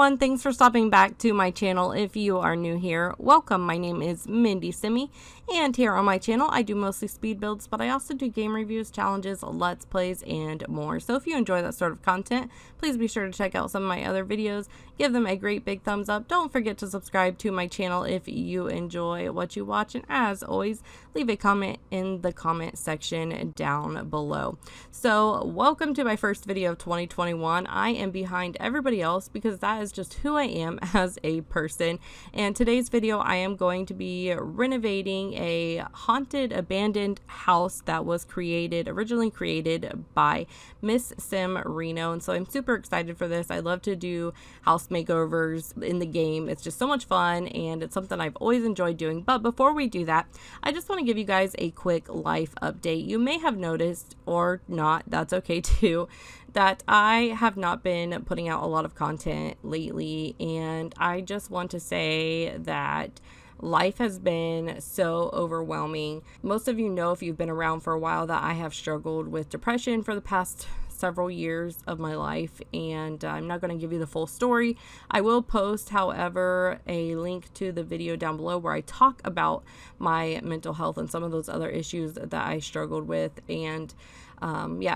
everyone, thanks for stopping back to my channel. If you are new here, welcome. My name is Mindii Simii, and here on my channel I do mostly speed builds, but I also do game reviews, challenges, let's plays, and more. So if you enjoy that sort of content, please be sure to check out some of my other videos. Give them a great big thumbs up. Don't forget to subscribe to my channel if you enjoy what you watch, and as always, leave a comment in the comment section down below. So welcome to my first video of 2021. I am behind everybody else because that is just who I am as a person. And today's video I am going to be renovating a haunted abandoned house that was originally created by MissSimReno. And so I'm super excited for this. I love to do house makeovers in the game. It's just so much fun and it's something I've always enjoyed doing. But before we do that, I just want to give you guys a quick life update. You may have noticed, or not, that's okay too, that I have not been putting out a lot of content lately, and I just want to say that life has been so overwhelming. Most of you know, if you've been around for a while, that I have struggled with depression for the past several years of my life, and I'm not going to give you the full story. I will post, however, a link to the video down below where I talk about my mental health and some of those other issues that I struggled with. And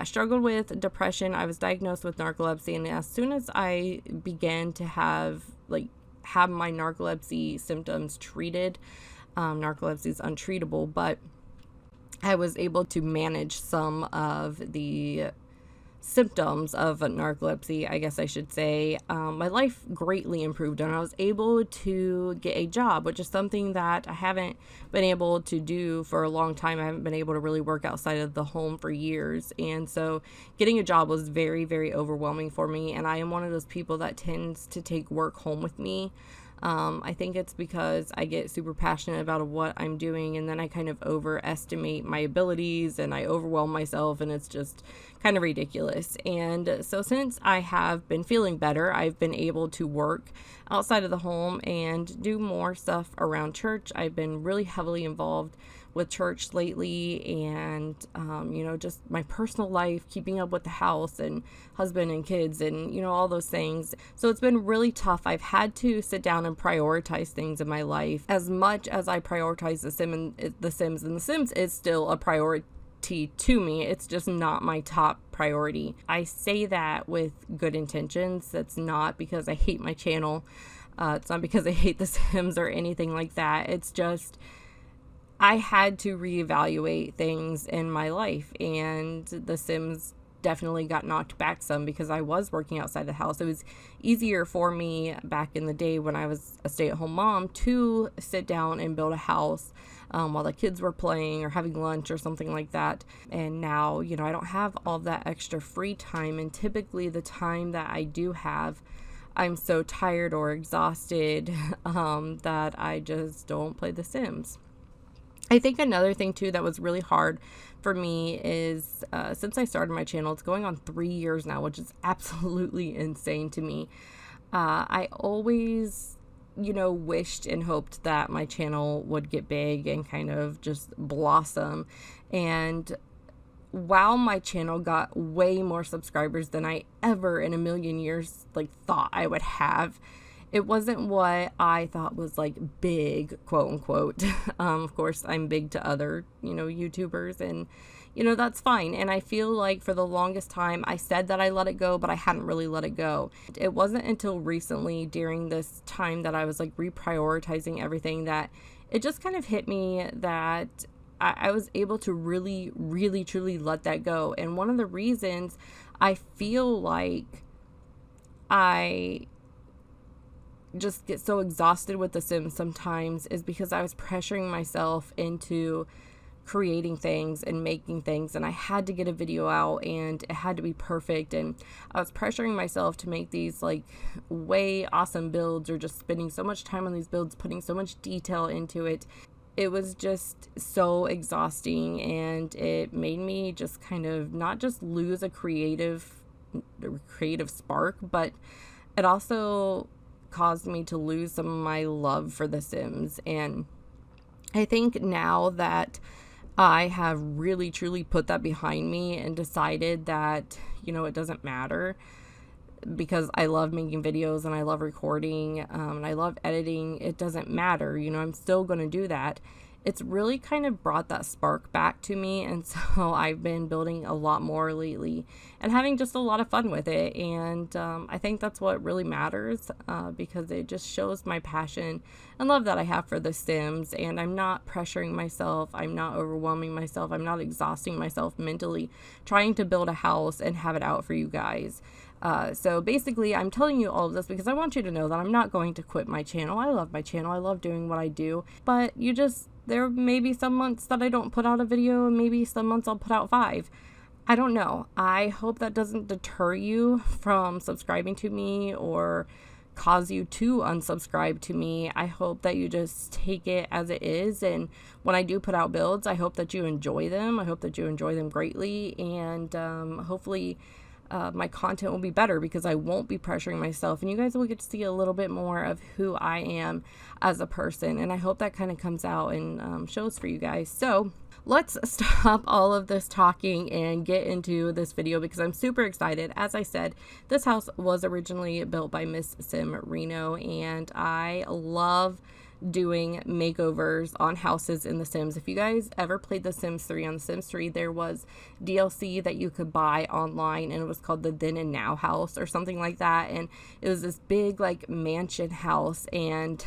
struggled with depression. I was diagnosed with narcolepsy, and as soon as I began to have my narcolepsy symptoms treated, narcolepsy is untreatable, but I was able to manage some of the symptoms of narcolepsy, I guess I should say. My life greatly improved, and I was able to get a job, which is something that I haven't been able to do for a long time. I haven't been able to really work outside of the home for years, and so getting a job was very, very overwhelming for me. And I am one of those people that tends to take work home with me. I think it's because I get super passionate about what I'm doing, and then I kind of overestimate my abilities and I overwhelm myself, and it's just kind of ridiculous. And so since I have been feeling better, I've been able to work outside of the home and do more stuff around church. I've been really heavily involved with church lately, and just my personal life, keeping up with the house and husband and kids and all those things. So it's been really tough. I've had to sit down and prioritize things in my life. As much as I prioritize The Sims, and The Sims is still a priority to me, it's just not my top priority. I say that with good intentions. That's not because I hate my channel. It's not because I hate The Sims or anything like that. It's just I had to reevaluate things in my life, and The Sims definitely got knocked back some because I was working outside the house. It was easier for me back in the day when I was a stay-at-home mom to sit down and build a house while the kids were playing or having lunch or something like that. And now, I don't have all that extra free time, and typically the time that I do have, I'm so tired or exhausted that I just don't play The Sims. I think another thing too that was really hard for me is since I started my channel, it's going on 3 years now, which is absolutely insane to me. I always, wished and hoped that my channel would get big and kind of just blossom. And while my channel got way more subscribers than I ever in a million years thought I would have, it wasn't what I thought was big, quote unquote. Of course, I'm big to other, YouTubers, and, that's fine. And I feel like for the longest time, I said that I let it go, but I hadn't really let it go. It wasn't until recently during this time that I was reprioritizing everything that it just kind of hit me that I was able to really, really, truly let that go. And one of the reasons I feel like I just get so exhausted with The Sims sometimes is because I was pressuring myself into creating things and making things, and I had to get a video out and it had to be perfect, and I was pressuring myself to make these way awesome builds, or just spending so much time on these builds, putting so much detail into it. It was just so exhausting, and it made me just kind of not just lose a creative spark, but it also caused me to lose some of my love for The Sims. And I think now that I have really truly put that behind me and decided that it doesn't matter, because I love making videos and I love recording and I love editing. It doesn't matter, you know, I'm still going to do that. It's really kind of brought that spark back to me, and so I've been building a lot more lately and having just a lot of fun with it. And I think that's what really matters, because it just shows my passion and love that I have for The Sims, and I'm not pressuring myself, I'm not overwhelming myself, I'm not exhausting myself mentally trying to build a house and have it out for you guys. So basically, I'm telling you all of this because I want you to know that I'm not going to quit my channel. I love my channel. I love doing what I do. But there may be some months that I don't put out a video, and maybe some months I'll put out 5. I don't know. I hope that doesn't deter you from subscribing to me or cause you to unsubscribe to me. I hope that you just take it as it is. And when I do put out builds, I hope that you enjoy them. I hope that you enjoy them greatly. And hopefully my content will be better because I won't be pressuring myself, and you guys will get to see a little bit more of who I am as a person, and I hope that kind of comes out and shows for you guys. So let's stop all of this talking and get into this video because I'm super excited. As I said, this house was originally built by MissSimReno, and I love doing makeovers on houses in The Sims. If you guys ever played The Sims 3, on The Sims 3 there was DLC that you could buy online, and it was called the Then and Now house or something like that, and it was this big like mansion house, and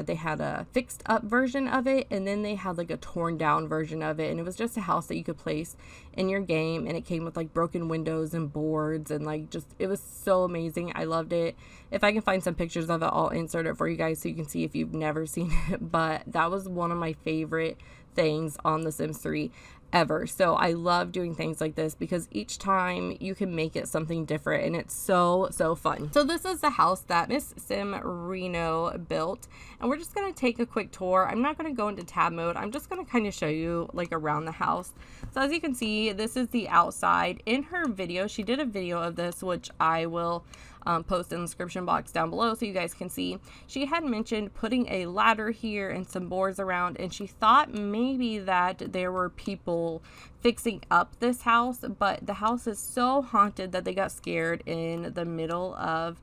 they had a fixed up version of it, and then they had like a torn down version of it, and it was just a house that you could place in your game, and it came with like broken windows and boards, and like just it was so amazing. I loved it. If I can find some pictures of it, I'll insert it for you guys so you can see if you've never seen it. But that was one of my favorite things on The Sims 3 ever. So I love doing things like this because each time you can make it something different, and it's so fun. So this is the house that MissSimReno built, and we're just going to take a quick tour. I'm not going to go into tab mode. I'm just going to kind of show you like around the house. So as you can see, this is the outside. In her video, she did a video of this, which I will post in the description box down below so you guys can see. She had mentioned putting a ladder here and some boards around, and she thought maybe that there were people fixing up this house, but the house is so haunted that they got scared in the middle of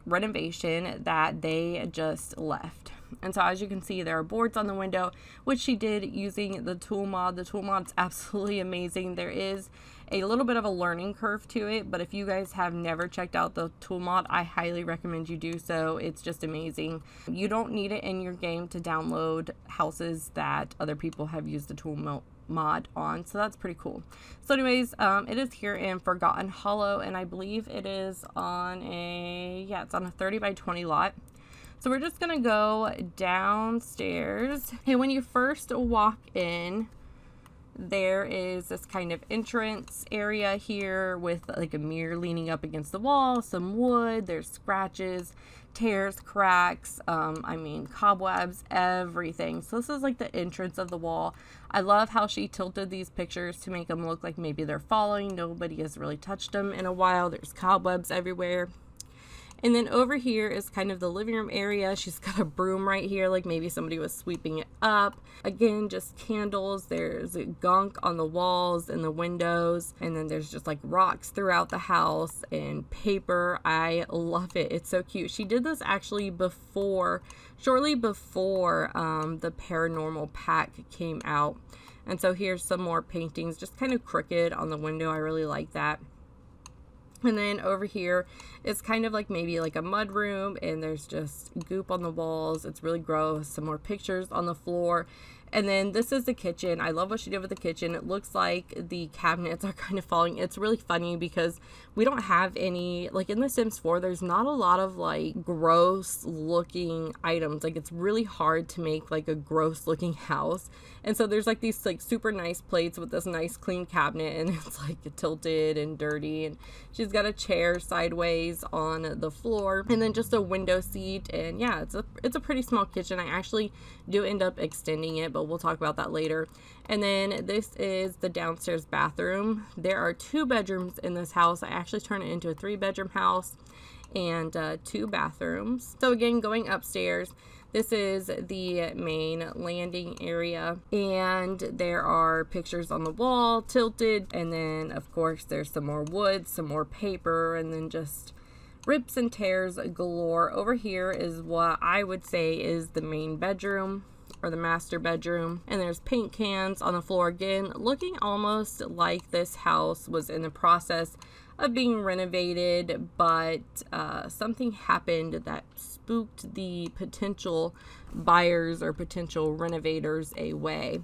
renovation that they just left. And so as you can see, there are boards on the window, which she did using the tool mod. The tool mod's absolutely amazing. There is a little bit of a learning curve to it, but if you guys have never checked out the tool mod, I highly recommend you do so. It's just amazing. You don't need it in your game to download houses that other people have used the tool mod on, so that's pretty cool. So anyways, it is here in Forgotten Hollow, and I believe it is on it's on a 30 by 20 lot. So we're just gonna go downstairs, and when you first walk in, there is this kind of entrance area here with like a mirror leaning up against the wall, some wood, there's scratches, tears, cracks, cobwebs, everything. So this is like the entrance of the wall. I love how she tilted these pictures to make them look like maybe they're falling. Nobody has really touched them in a while. There's cobwebs everywhere. And then over here is kind of the living room area. She's got a broom right here, like maybe somebody was sweeping it up. Again, just candles. There's gunk on the walls and the windows. And then there's just like rocks throughout the house and paper. I love it. It's so cute. She did this actually shortly before the paranormal pack came out. And so here's some more paintings, just kind of crooked on the window. I really like that. And then over here is kind of like maybe like a mud room, and there's just goop on the walls. It's really gross. Some more pictures on the floor. And then this is the kitchen. I love what she did with the kitchen. It looks like the cabinets are kind of falling. It's really funny because we don't have any, like in The Sims 4, there's not a lot of like gross looking items. Like it's really hard to make like a gross looking house. And so there's like these like super nice plates with this nice clean cabinet, and it's like tilted and dirty. And she's got a chair sideways on the floor, and then just a window seat. And yeah, it's a pretty small kitchen. I actually do end up extending it, but we'll talk about that later. And then this is the downstairs bathroom. There are 2 bedrooms in this house. I actually turned it into a 3-bedroom house, and 2 bathrooms. So again, going upstairs, this is the main landing area, and there are pictures on the wall tilted, and then of course there's some more wood, some more paper, and then just rips and tears galore. Over here is what I would say is the main bedroom, or the master bedroom, and there's paint cans on the floor again, looking almost like this house was in the process of being renovated, but something happened that spooked the potential buyers or potential renovators away.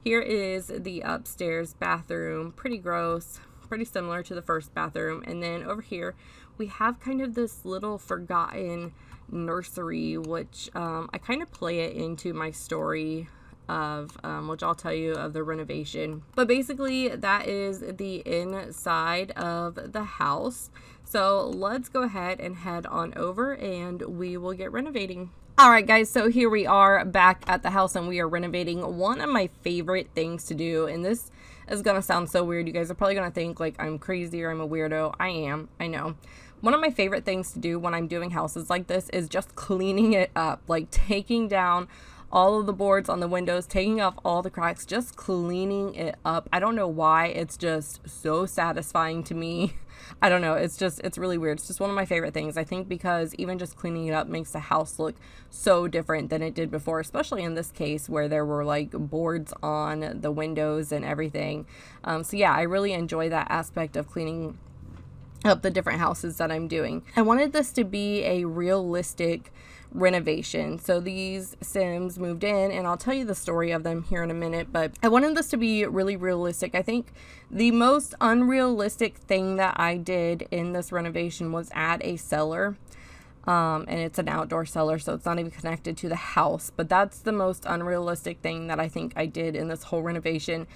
Here is the upstairs bathroom, pretty gross, pretty similar to the first bathroom. And then over here we have kind of this little forgotten nursery, which I kind of play it into my story of which I'll tell you of the renovation. But basically that is the inside of the house. So let's go ahead and head on over and we will get renovating. All right, guys, so here we are back at the house and we are renovating. One of my favorite things to do, and this is gonna sound so weird, you guys are probably gonna think like I'm crazy or I'm a weirdo. I am, I know. One of my favorite things to do when I'm doing houses like this is just cleaning it up, like taking down all of the boards on the windows, taking off all the cracks, just cleaning it up. I don't know why, it's just so satisfying to me. I don't know, it's really weird. It's just one of my favorite things, I think, because even just cleaning it up makes the house look so different than it did before, especially in this case where there were like boards on the windows and everything. So yeah, I really enjoy that aspect of cleaning up the different houses that I'm doing. I wanted this to be a realistic renovation. So these Sims moved in, and I'll tell you the story of them here in a minute, but I wanted this to be really realistic. I think the most unrealistic thing that I did in this renovation was add a cellar. And it's an outdoor cellar, so it's not even connected to the house, but that's the most unrealistic thing that I think I did in this whole renovation.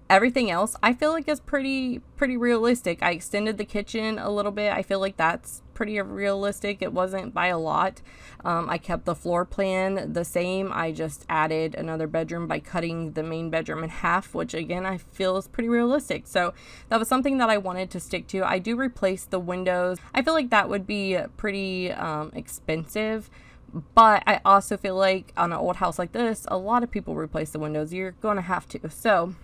Everything else I feel like is pretty realistic. I extended the kitchen a little bit. I feel like that's pretty realistic. It wasn't by a lot. I kept the floor plan the same. I just added another bedroom by cutting the main bedroom in half, which again I feel is pretty realistic. So that was something that I wanted to stick to. I do replace the windows. I feel like that would be pretty expensive. But I also feel like on an old house like this, a lot of people replace the windows. You're going to have to. So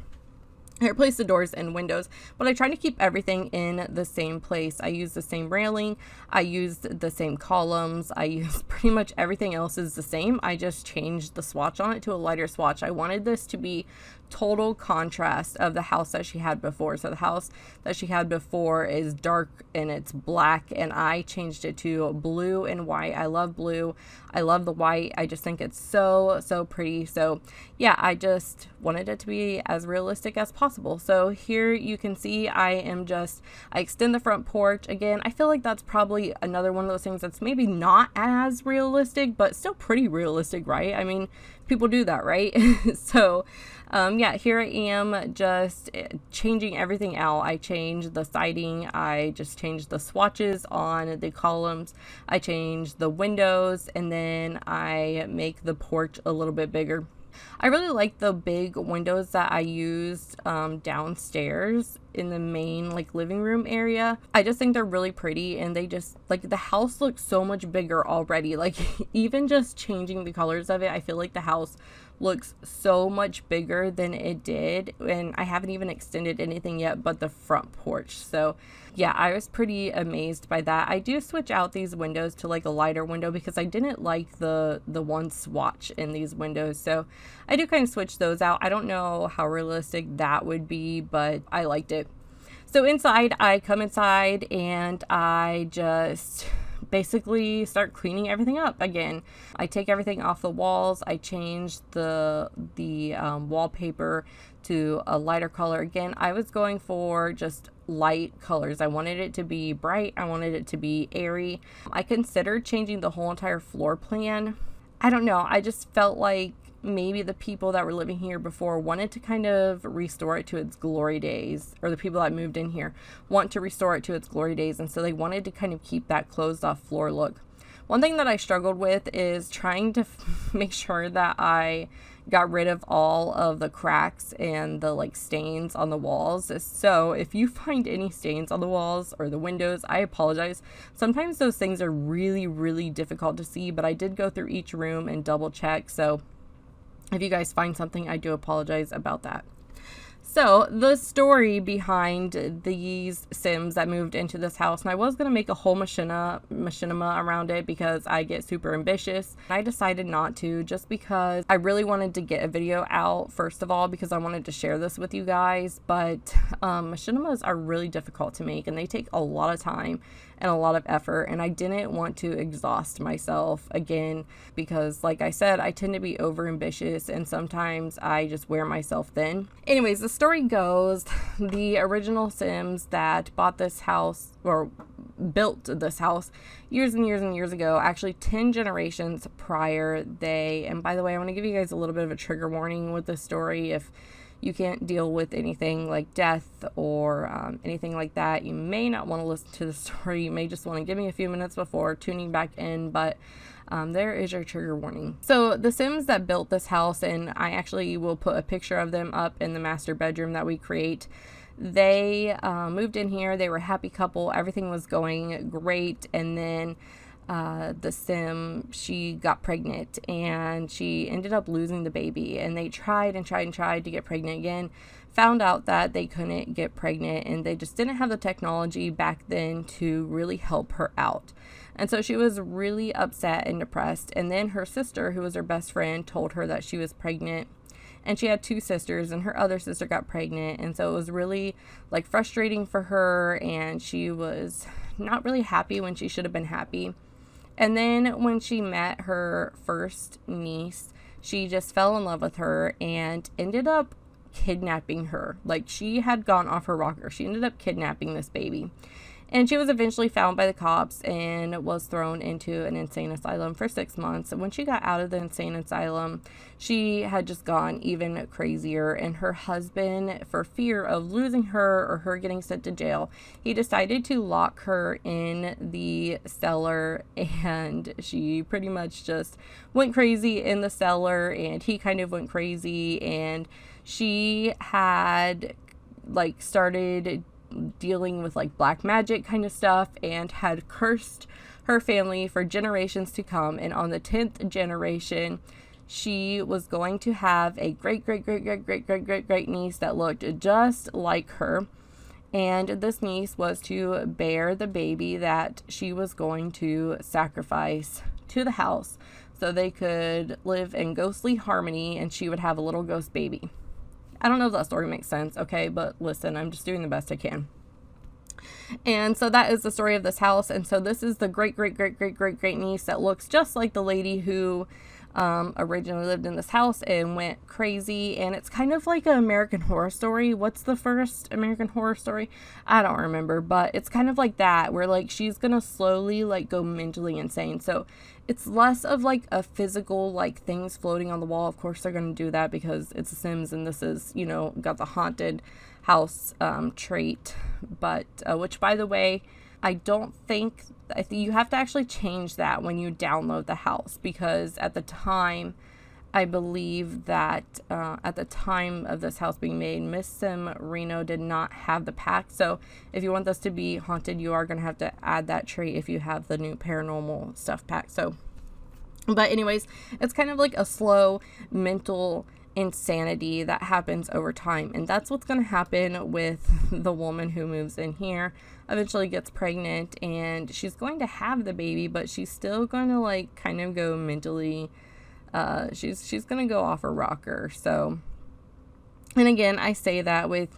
I replaced the doors and windows, but I tried to keep everything in the same place. I used the same railing. I used the same columns. I used pretty much everything else is the same. I just changed the swatch on it to a lighter swatch. I wanted this to be total contrast of the house that she had before. So the house that she had before is dark and it's black, and I changed it to blue and white. I love blue. I love the white. I just think it's so pretty. So yeah, I just wanted it to be as realistic as possible. So here you can see I extend the front porch. Again, I feel like that's probably another one of those things that's maybe not as realistic, but still pretty realistic, right? I mean, people do that, right? So yeah, here I am just changing everything out. I changed the siding. I just changed the swatches on the columns. I changed the windows, and then I make the porch a little bit bigger. I really like the big windows that I used downstairs in the main like living room area. I just think they're really pretty, and they just like the house looks so much bigger already. Like even just changing the colors of it, I feel like the house looks so much bigger than it did, and I haven't even extended anything yet but the front porch. So yeah, I was pretty amazed by that. I do switch out these windows to like a lighter window because I didn't like the one swatch in these windows, so I do kind of switch those out. I don't know how realistic that would be, but I liked it. So inside, I come inside and I just basically start cleaning everything up again. I take everything off the walls. I change the wallpaper to a lighter color. Again, I was going for just light colors. I wanted it to be bright. I wanted it to be airy. I considered changing the whole entire floor plan. I don't know. I just felt like maybe the people that were living here before wanted to kind of restore it to its glory days, or the people that moved in here want to restore it to its glory days, and so they wanted to kind of keep that closed off floor look. One thing that I struggled with is trying to make sure that I got rid of all of the cracks and the like stains on the walls. So if you find any stains on the walls or the windows, I apologize. Sometimes those things are really difficult to see, but I did go through each room and double check. So if you guys find something, I do apologize about that. So the story behind these Sims that moved into this house, and I was going to make a whole machinima around it because I get super ambitious. I decided not to, just because I really wanted to get a video out, first of all, because I wanted to share this with you guys. But machinimas are really difficult to make, and they take a lot of time and a lot of effort, and I didn't want to exhaust myself again because, like I said, I tend to be over ambitious and sometimes I just wear myself thin. Anyways, the story goes, the original Sims that bought this house or built this house years and years and years ago, actually 10 generations prior, and by the way, I want to give you guys a little bit of a trigger warning with this story. If you can't deal with anything like death or anything like that, you may not want to listen to the story. You may just want to give me a few minutes before tuning back in, but there is your trigger warning. So the Sims that built this house, and I actually will put a picture of them up in the master bedroom that we create, they moved in here. They were a happy couple. Everything was going great, and then the Sim, she got pregnant and she ended up losing the baby, and they tried and tried and tried to get pregnant again, found out that they couldn't get pregnant, and they just didn't have the technology back then to really help her out. And so she was really upset and depressed. And then her sister, who was her best friend, told her that she was pregnant, and she had two sisters, and her other sister got pregnant. And so it was really like frustrating for her, and she was not really happy when she should have been happy. And then when she met her first niece, she just fell in love with her and ended up kidnapping her. Like, she had gone off her rocker. She ended up kidnapping this baby. And she was eventually found by the cops and was thrown into an insane asylum for 6 months. And when she got out of the insane asylum, she had just gone even crazier. And her husband, for fear of losing her or her getting sent to jail, he decided to lock her in the cellar. And she pretty much just went crazy in the cellar, and he kind of went crazy. And she had like started dealing with like black magic kind of stuff and had cursed her family for generations to come. And on the 10th generation, she was going to have a great niece that looked just like her. And this niece was to bear the baby that she was going to sacrifice to the house so they could live in ghostly harmony, and she would have a little ghost baby. I don't know if that story makes sense, okay? But listen, I'm just doing the best I can. And so that is the story of this house. And so this is the great niece that looks just like the lady who originally lived in this house and went crazy. And it's kind of like an American Horror Story. What's the first American Horror Story? I don't remember, but it's kind of like that, where like she's gonna slowly like go mentally insane. So it's less of like a physical like things floating on the wall. Of course they're gonna do that because it's The Sims, and this is, you know, got the haunted house trait. But which, by the way, I think you have to actually change that when you download the house, because at the time, I believe that at the time of this house being made, MissSimReno did not have the pack. So if you want this to be haunted, you are going to have to add that trait if you have the new paranormal stuff pack. So, but anyways, it's kind of like a slow mental insanity that happens over time, and that's what's going to happen with the woman who moves in here. Eventually gets pregnant, and she's going to have the baby, but she's still going to like kind of go mentally she's going to go off her rocker. So, and again, I say that with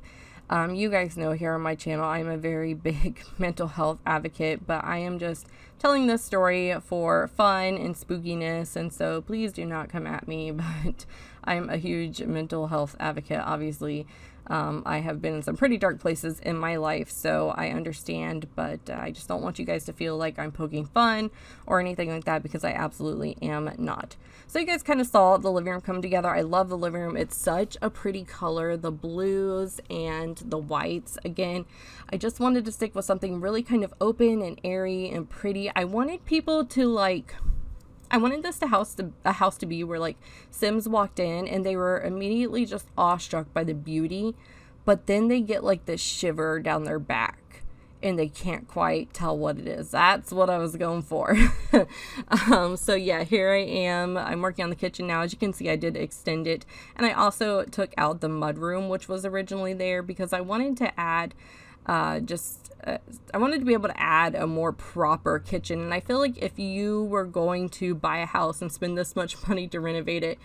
you guys know here on my channel, I'm a very big mental health advocate, but I am just telling this story for fun and spookiness, and so please do not come at me, but I'm a huge mental health advocate. Obviously, I have been in some pretty dark places in my life, so I understand, but I just don't want you guys to feel like I'm poking fun or anything like that, because I absolutely am not. So you guys kind of saw the living room come together. I love the living room. It's such a pretty color, the blues and the whites. Again, I just wanted to stick with something really kind of open and airy and pretty. I wanted people to I wanted this house to be where like Sims walked in and they were immediately just awestruck by the beauty, but then they get like this shiver down their back. and they can't quite tell what it is. That's what I was going for. So yeah, here I am. I'm working on the kitchen now. As you can see, I did extend it. And I also took out the mudroom, which was originally there, because I wanted to add I wanted to be able to add a more proper kitchen. And I feel like if you were going to buy a house and spend this much money to renovate it,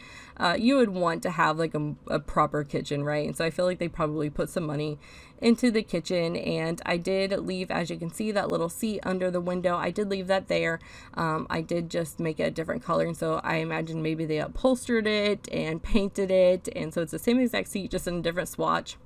you would want to have like a proper kitchen, right? And so I feel like they probably put some money into the kitchen. And I did leave, as you can see, that little seat under the window. I did leave that there. I did just make it a different color, and so I imagine maybe they upholstered it and painted it, and so it's the same exact seat, just in a different swatch.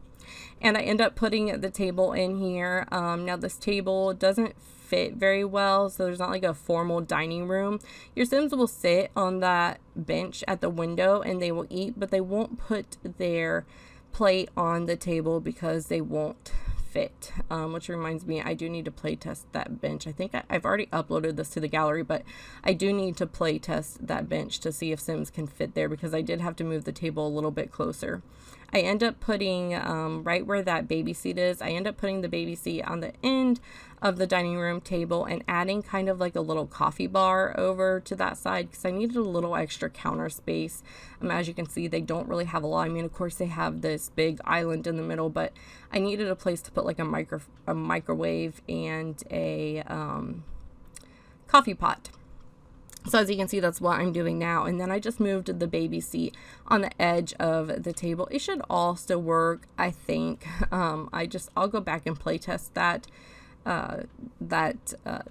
And I end up putting the table in here. Now this table doesn't fit very well, so there's not like a formal dining room. Your Sims will sit on that bench at the window and they will eat, but they won't put their plate on the table because they won't fit. Which reminds me, I do need to play test that bench. I think I've already uploaded this to the gallery, but I do need to play test that bench to see if Sims can fit there, because I did have to move the table a little bit closer. I end up putting right where that baby seat is, I end up putting the baby seat on the end of the dining room table and adding kind of like a little coffee bar over to that side, because I needed a little extra counter space. As you can see, they don't really have a lot. I mean, of course they have this big island in the middle, but I needed a place to put like a microwave and a coffee pot. So as you can see, that's what I'm doing now. And then I just moved the baby seat on the edge of the table. It should all still work, I think. I'll go back and play test that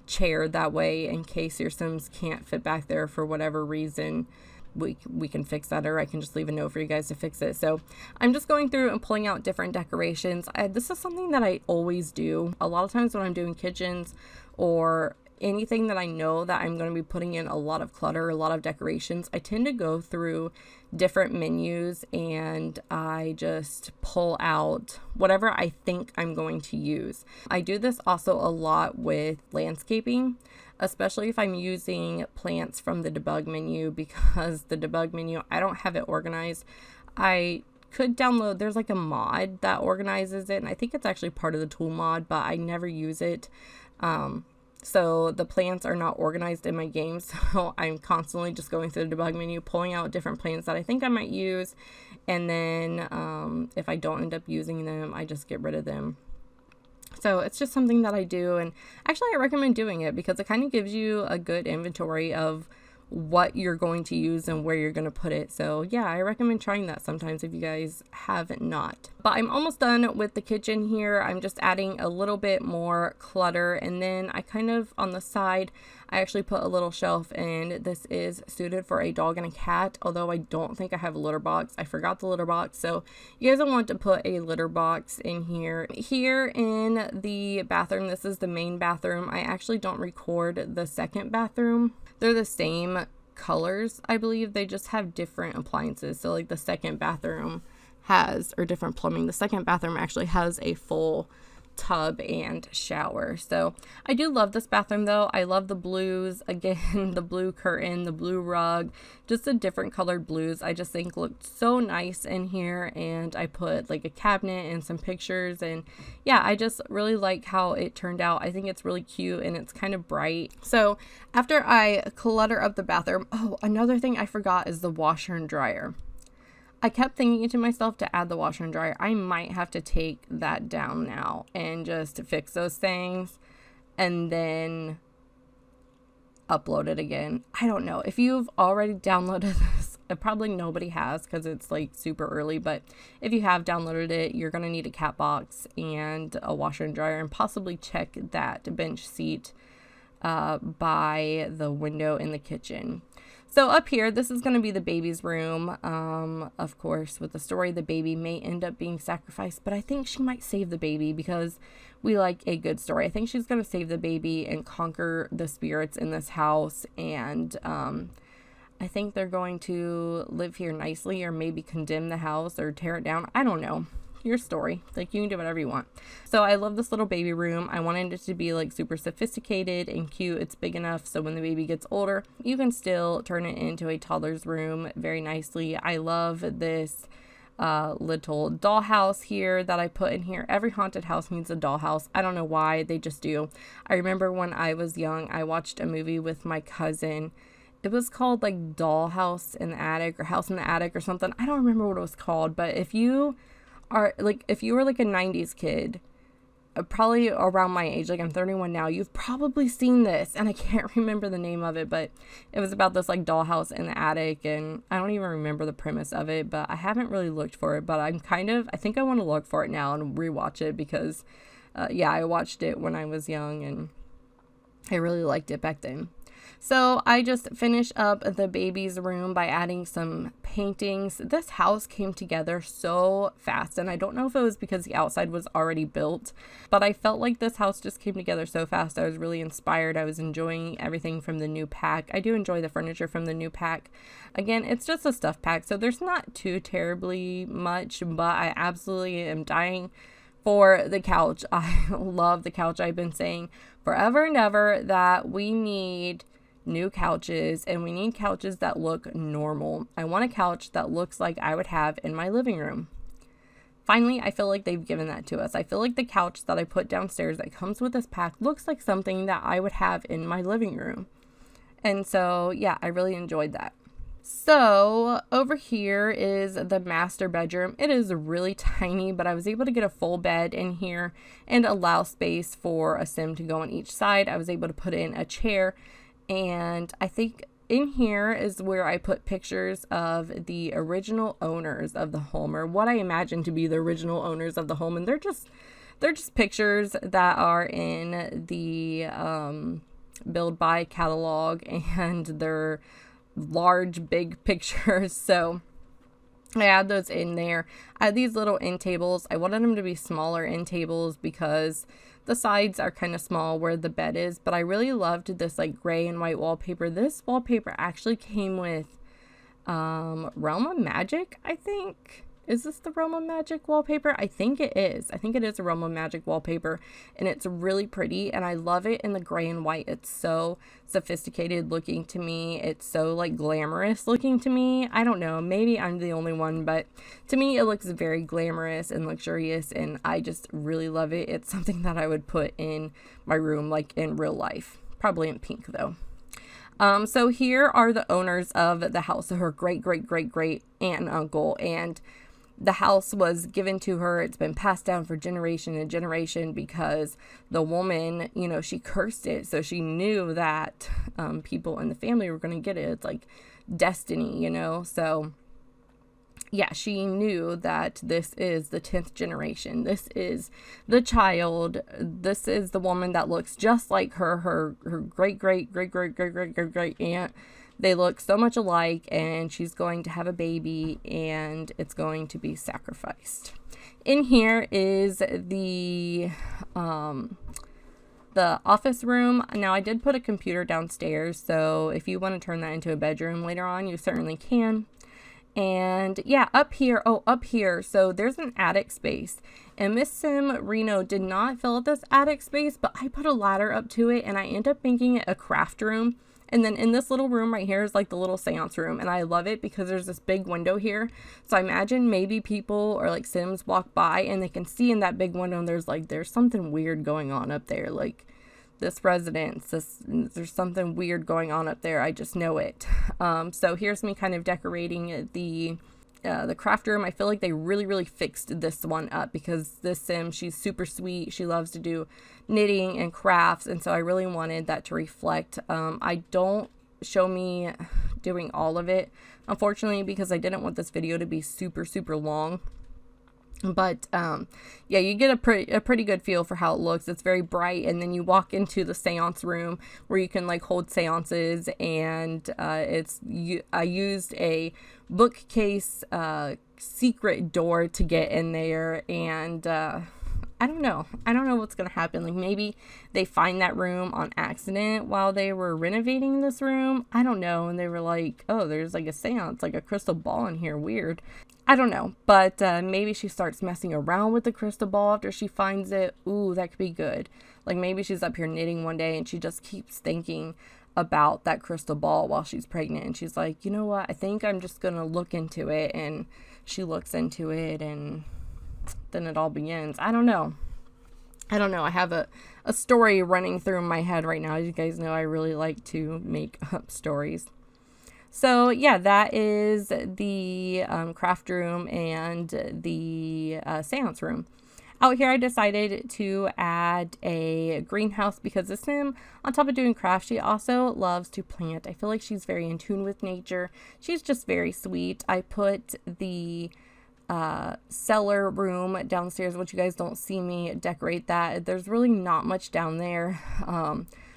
chair that way, in case your Sims can't fit back there for whatever reason. We can fix that, or I can just leave a note for you guys to fix it. So I'm just going through and pulling out different decorations. This is something that I always do. A lot of times when I'm doing kitchens or anything that I know that I'm going to be putting in a lot of clutter, a lot of decorations, I tend to go through different menus and I just pull out whatever I think I'm going to use. I do this also a lot with landscaping, especially if I'm using plants from the debug menu, because the debug menu, I don't have it organized. I could download, there's like a mod that organizes it, and I think it's actually part of the tool mod, but I never use it. So the plants are not organized in my game, so I'm constantly just going through the debug menu, pulling out different plants that I think I might use, and then if I don't end up using them, I just get rid of them. So it's just something that I do, and actually I recommend doing it because it kind of gives you a good inventory of what you're going to use and where you're going to put it. So yeah, I recommend trying that sometimes if you guys have not. But I'm almost done with the kitchen here. I'm just adding a little bit more clutter, and then I kind of on the side I actually put a little shelf, and this is suited for a dog and a cat, although I don't think I have a litter box. I forgot the litter box, so you guys will want to put a litter box in here. Here in the bathroom, this is the main bathroom. I actually don't record the second bathroom. They're the same colors, I believe. They just have different appliances. So like the second bathroom or different plumbing. The second bathroom actually has a full tub and shower. So I do love this bathroom though. I love the blues. Again, the blue curtain, the blue rug, just the different colored blues I just think looked so nice in here. And I put like a cabinet and some pictures, and yeah, I just really like how it turned out. I think it's really cute and it's kind of bright. So after I clutter up the bathroom, oh, another thing I forgot is the washer and dryer. I kept thinking to myself to add the washer and dryer. I might have to take that down now and just fix those things and then upload it again. I don't know. If you've already downloaded this, probably nobody has because it's like super early, but if you have downloaded it, you're going to need a cat box and a washer and dryer, and possibly check that bench seat by the window in the kitchen. So up here, this is going to be the baby's room. Of course, with the story, the baby may end up being sacrificed, but I think she might save the baby because we like a good story. I think she's going to save the baby and conquer the spirits in this house. And I think they're going to live here nicely, or maybe condemn the house or tear it down. I don't know. Your story. Like, you can do whatever you want. So I love this little baby room. I wanted it to be like super sophisticated and cute. It's big enough so when the baby gets older, you can still turn it into a toddler's room very nicely. I love this little dollhouse here that I put in here. Every haunted house needs a dollhouse. I don't know why, they just do. I remember when I was young, I watched a movie with my cousin. It was called like Dollhouse in the Attic or House in the Attic or something. I don't remember what it was called, but if you were like a 90s kid, probably around my age, like I'm 31 now, you've probably seen this, and I can't remember the name of it, but it was about this like dollhouse in the attic, and I don't even remember the premise of it, but I haven't really looked for it, but I think I want to look for it now and rewatch it because yeah, I watched it when I was young and I really liked it back then. So I just finished up the baby's room by adding some paintings. This house came together so fast, and I don't know if it was because the outside was already built, but I felt like this house just came together so fast. I was really inspired. I was enjoying everything from the new pack. I do enjoy the furniture from the new pack. Again, it's just a stuff pack, so there's not too terribly much, but I absolutely am dying for the couch. I love the couch. I've been saying forever and ever that we need new couches, and we need couches that look normal. I want a couch that looks like I would have in my living room. Finally, I feel like they've given that to us. I feel like the couch that I put downstairs that comes with this pack looks like something that I would have in my living room. And so, yeah, I really enjoyed that. So over here is the master bedroom. It is really tiny, but I was able to get a full bed in here and allow space for a sim to go on each side. I was able to put in a chair, and I think in here is where I put pictures of the original owners of the home, or what I imagine to be the original owners of the home. And they're just pictures that are in the Build By catalog, and they're large, big pictures. So I add those in there. I had these little end tables. I wanted them to be smaller end tables because the sides are kind of small where the bed is, but I really loved this like gray and white wallpaper. This wallpaper actually came with Realm of Magic, I think. Is this the Realm of Magic wallpaper? I think it is. I think it is a Realm of Magic wallpaper, and it's really pretty, and I love it in the gray and white. It's so sophisticated looking to me. It's so like glamorous looking to me. I don't know, maybe I'm the only one, but to me it looks very glamorous and luxurious, and I just really love it. It's something that I would put in my room like in real life. Probably in pink though. So here are the owners of the house. So her great aunt and uncle, and the house was given to her. It's been passed down for generation and generation because the woman, you know, she cursed it. So she knew that people in the family were going to get it. It's like destiny, you know. So yeah, she knew that this is the 10th generation. This is the child. This is the woman that looks just like her great aunt. They look so much alike, and she's going to have a baby, and it's going to be sacrificed. In here is the office room. Now, I did put a computer downstairs, so if you want to turn that into a bedroom later on, you certainly can. And yeah, up here, so there's an attic space, and MissSimReno did not fill up this attic space, but I put a ladder up to it, and I end up making it a craft room. And then in this little room right here is like the little seance room, and I love it because there's this big window here. So I imagine maybe people or like Sims walk by and they can see in that big window, and there's something weird going on up there, like this residence, there's something weird going on up there. I just know it. So here's me kind of decorating the craft room. I feel like they really fixed this one up because this sim, she's super sweet. She loves to do knitting and crafts, and so I really wanted that to reflect. I don't show me doing all of it, unfortunately, because I didn't want this video to be super long. But yeah, you get a pretty good feel for how it looks. It's very bright, and then you walk into the seance room where you can like hold seances, and I used a bookcase secret door to get in there, and I don't know what's gonna happen. Like maybe they find that room on accident while they were renovating this room. I don't know, and they were like, oh, there's like a seance, like a crystal ball in here, weird. I don't know, but maybe she starts messing around with the crystal ball after she finds it. Ooh, that could be good. Like maybe she's up here knitting one day and she just keeps thinking about that crystal ball while she's pregnant, and she's like, you know what, I think I'm just gonna look into it and she looks into it and then it all begins. I don't know. I have a story running through my head right now. As you guys know, I really like to make up stories. So yeah, that is the craft room and the seance room. Out here, I decided to add a greenhouse because the Sim, on top of doing craft, she also loves to plant. I feel like she's very in tune with nature. She's just very sweet. I put the cellar room downstairs, which you guys don't see me decorate that. There's really not much down there.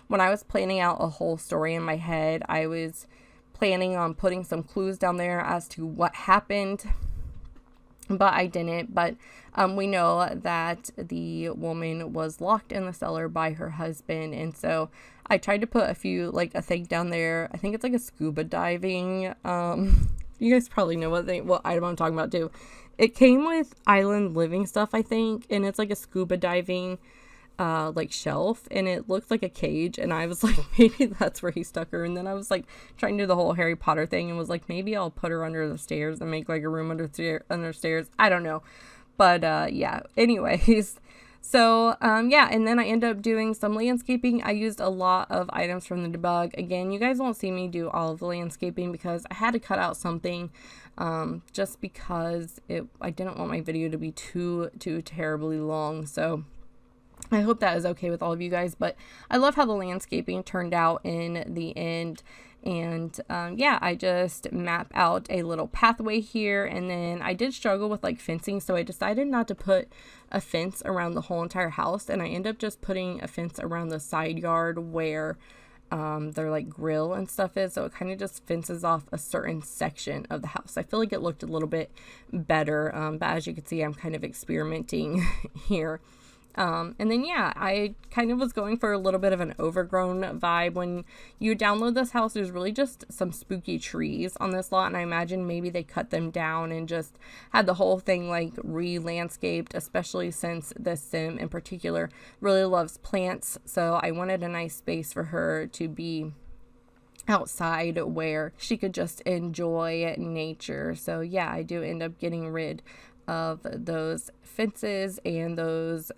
When I was planning out a whole story in my head, I was planning on putting some clues down there as to what happened, but I didn't. But we know that the woman was locked in the cellar by her husband, and so I tried to put a few, like a thing down there. I think it's like a scuba diving. You guys probably know what item I'm talking about too. It came with island living stuff, I think, and it's like a scuba diving like shelf, and it looks like a cage, and I was like, maybe that's where he stuck her. And then I was like trying to do the whole Harry Potter thing and was like, maybe I'll put her under the stairs and make like a room under stairs. I don't know, but yeah, anyways. So yeah, and then I end up doing some landscaping. I used a lot of items from the debug. Again, you guys won't see me do all of the landscaping because I had to cut out something just because I didn't want my video to be too terribly long. So I hope that is okay with all of you guys, but I love how the landscaping turned out in the end. And yeah, I just map out a little pathway here, and then I did struggle with like fencing, so I decided not to put a fence around the whole entire house, and I end up just putting a fence around the side yard where their like grill and stuff is, so it kind of just fences off a certain section of the house. I feel like it looked a little bit better, but as you can see, I'm kind of experimenting here. And then yeah, I kind of was going for a little bit of an overgrown vibe. When you download this house, there's really just some spooky trees on this lot, and I imagine maybe they cut them down and just had the whole thing like re-landscaped, especially since this Sim in particular really loves plants. So I wanted a nice space for her to be outside where she could just enjoy nature. So yeah, I do end up getting rid of those fences and those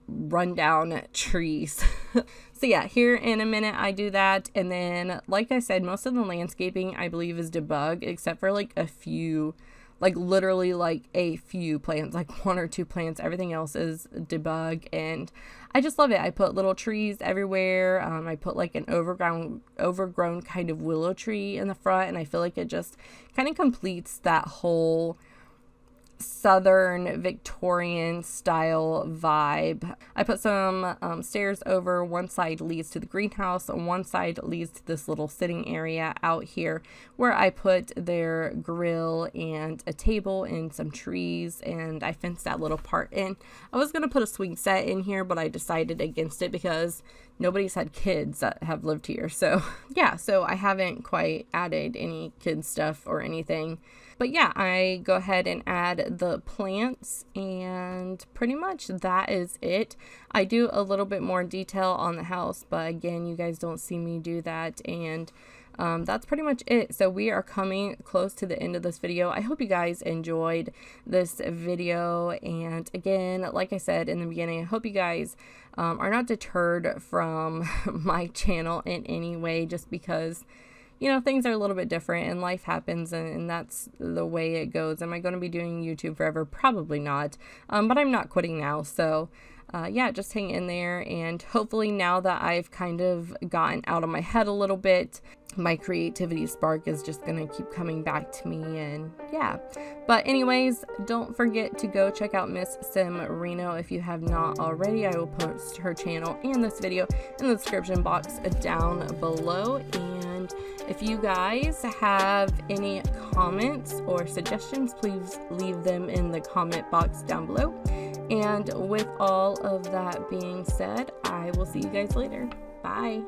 rundown trees. So yeah, here in a minute I do that, and then like I said, most of the landscaping I believe is debug, except for like a few, like literally like a few plants, like 1 or 2 plants. Everything else is debug, and I just love it. I put little trees everywhere. I put like an overgrown kind of willow tree in the front, and I feel like it just kind of completes that whole Southern Victorian style vibe. I put some stairs over. One side leads to the greenhouse, and one side leads to this little sitting area out here where I put their grill and a table and some trees, and I fenced that little part in. I was gonna put a swing set in here, but I decided against it because nobody's had kids that have lived here. So yeah, so I haven't quite added any kid stuff or anything. But yeah, I go ahead and add the plants, and pretty much that is it. I do a little bit more detail on the house, but again, you guys don't see me do that, and that's pretty much it. So we are coming close to the end of this video. I hope you guys enjoyed this video, and again, like I said in the beginning, I hope you guys are not deterred from my channel in any way, just because, you know, things are a little bit different and life happens, and that's the way it goes. Am I going to be doing YouTube forever? Probably not, but I'm not quitting now. So yeah, just hang in there, and hopefully now that I've kind of gotten out of my head a little bit, my creativity spark is just going to keep coming back to me, and yeah. But anyways, don't forget to go check out MissSimReno if you have not already. I will post her channel and this video in the description box down below, and if you guys have any comments or suggestions, please leave them in the comment box down below. And with all of that being said, I will see you guys later. Bye.